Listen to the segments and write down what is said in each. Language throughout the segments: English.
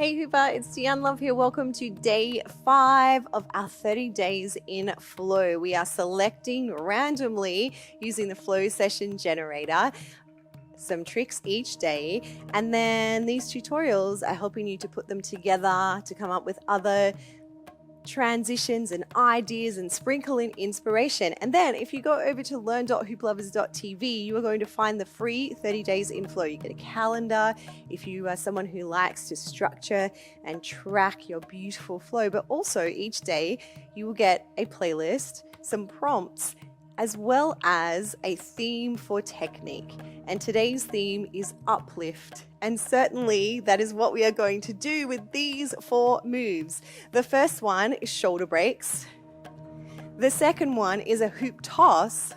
Hey Hooper, it's Deanne Love here. Welcome to day 5 of our 30 days in flow. We are selecting randomly using the flow session generator some tricks each day, and then these tutorials are helping you to put them together to come up with other transitions and ideas and sprinkle in inspiration. And then if you go over to learn.hooplovers.tv, you are going to find the free 30 days in flow. You get a calendar if you are someone who likes to structure and track your beautiful flow, but also each day you will get a playlist, some prompts, as well as a theme for technique. And today's theme is Uplift. And certainly that is what we are going to do with these 4 moves. The first one is shoulder breaks. The second one is a hoop toss.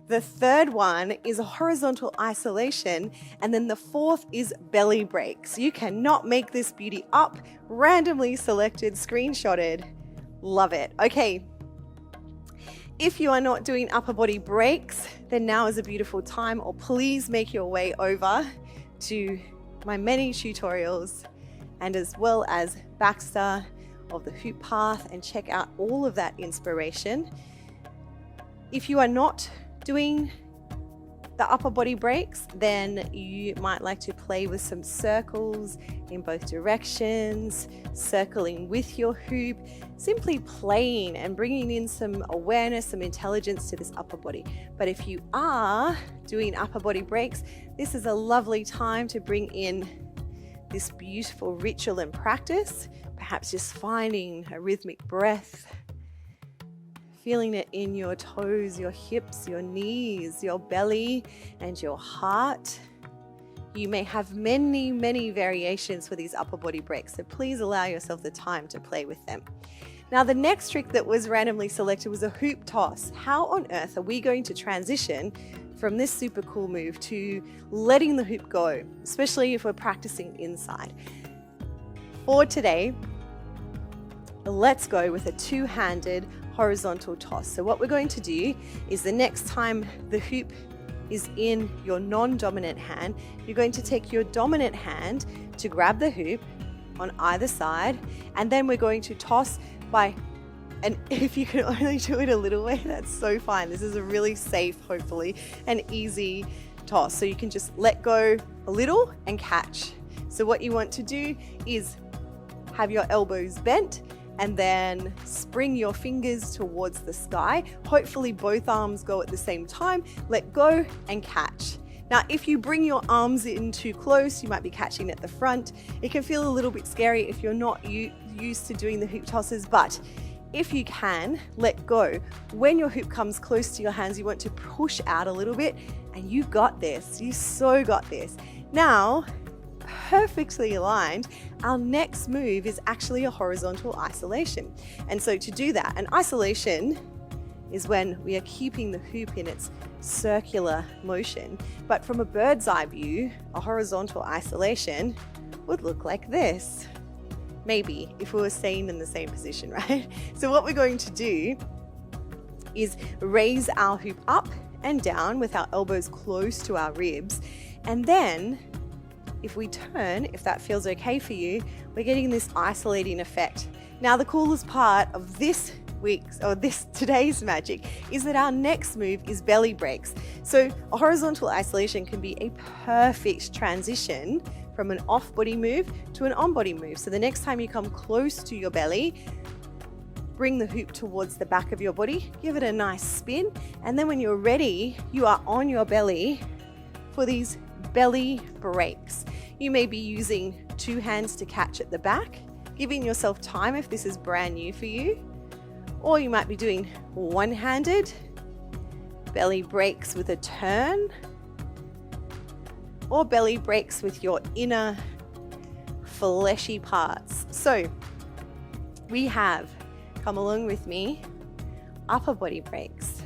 The third one is a horizontal isolation. And then the fourth is belly breaks. You cannot make this beauty up. Randomly selected, screenshotted. Love it. Okay. If you are not doing upper body breaks, then now is a beautiful time, or please make your way over to my many tutorials and as well as Baxter of the Hoop Path and check out all of that inspiration. If you are not doing the upper body breaks, then you might like to play with some circles in both directions, circling with your hoop, simply playing and bringing in some awareness, some intelligence to this upper body. But if you are doing upper body breaks, this is a lovely time to bring in this beautiful ritual and practice, perhaps just finding a rhythmic breath, feeling it in your toes, your hips, your knees, your belly, and your heart. You may have many, many variations for these upper body breaks, so please allow yourself the time to play with them. Now, the next trick that was randomly selected was a hoop toss. How on earth are we going to transition from this super cool move to letting the hoop go, especially if we're practicing inside? For today, let's go with a 2-handed horizontal toss. So what we're going to do is the next time the hoop is in your non-dominant hand, you're going to take your dominant hand to grab the hoop on either side, and then we're going to toss and if you can only do it a little way, that's so fine. This is a really safe, hopefully, and easy toss. So you can just let go a little and catch. So what you want to do is have your elbows bent and then spring your fingers towards the sky. Hopefully both arms go at the same time. Let go and catch. Now, if you bring your arms in too close, you might be catching at the front. It can feel a little bit scary if you're not used to doing the hoop tosses, but if you can, let go. When your hoop comes close to your hands, you want to push out a little bit, and you got this. You so got this. Now, perfectly aligned, our next move is actually a horizontal isolation. And so to do that, an isolation is when we are keeping the hoop in its circular motion. But from a bird's eye view, a horizontal isolation would look like this. Maybe, if we were staying in the same position, right? So what we're going to do is raise our hoop up and down with our elbows close to our ribs. And then if we turn, if that feels okay for you, we're getting this isolating effect. Now, the coolest part of today's magic is that our next move is belly breaks. So a horizontal isolation can be a perfect transition from an off-body move to an on-body move. So the next time you come close to your belly, bring the hoop towards the back of your body, give it a nice spin, and then when you're ready, you are on your belly for these belly breaks. You may be using 2 hands to catch at the back, giving yourself time if this is brand new for you, or you might be doing one-handed belly breaks with a turn, or belly breaks with your inner fleshy parts. So we have, come along with me, upper body breaks.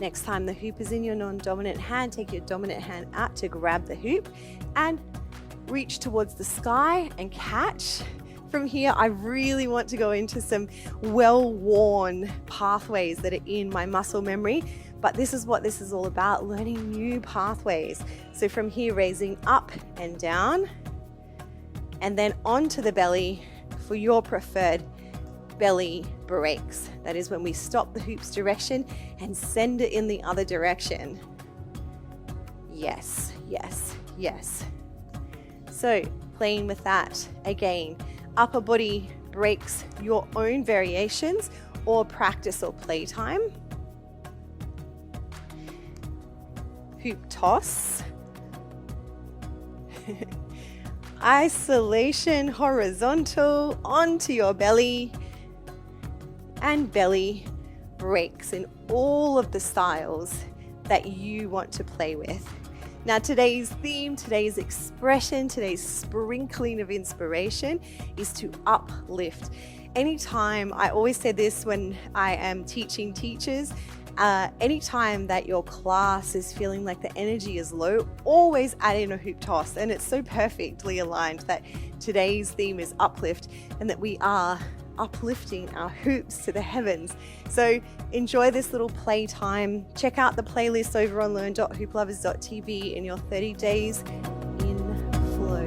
Next time the hoop is in your non-dominant hand, take your dominant hand out to grab the hoop and reach towards the sky and catch. From here, I really want to go into some well-worn pathways that are in my muscle memory, but this is what this is all about, learning new pathways. So from here, raising up and down, and then onto the belly for your preferred belly breaks. That is when we stop the hoops direction and send it in the other direction. Yes, yes, yes. So playing with that again, upper body breaks, your own variations or practice or playtime. Hoop toss. Isolation horizontal onto your belly, and belly breaks in all of the styles that you want to play with. Now today's theme, today's expression, today's sprinkling of inspiration is to uplift. Anytime, I always say this when I am teaching teachers, anytime that your class is feeling like the energy is low, always add in a hoop toss. And it's so perfectly aligned that today's theme is uplift and that we are uplifting our hoops to the heavens. So enjoy this little playtime. Check out the playlist over on learn.hooplovers.tv in your 30 days in flow.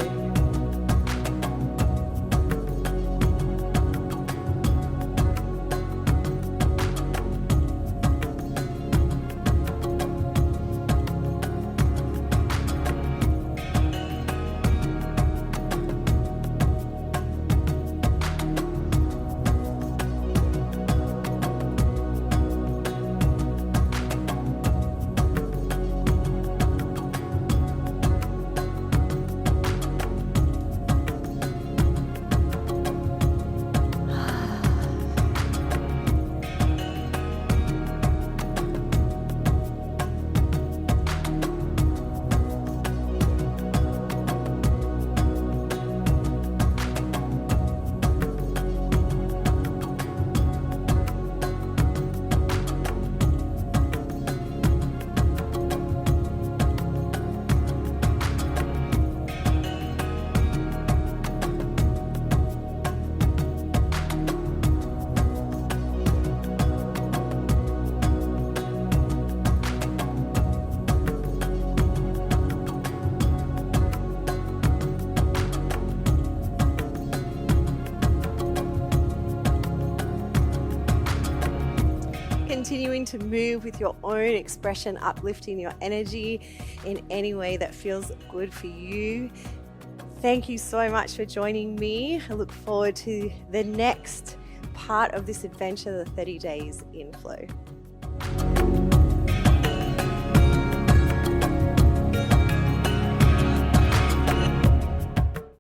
Continuing to move with your own expression, uplifting your energy in any way that feels good for you. Thank you so much for joining me. I look forward to the next part of this adventure, the 30 days in flow.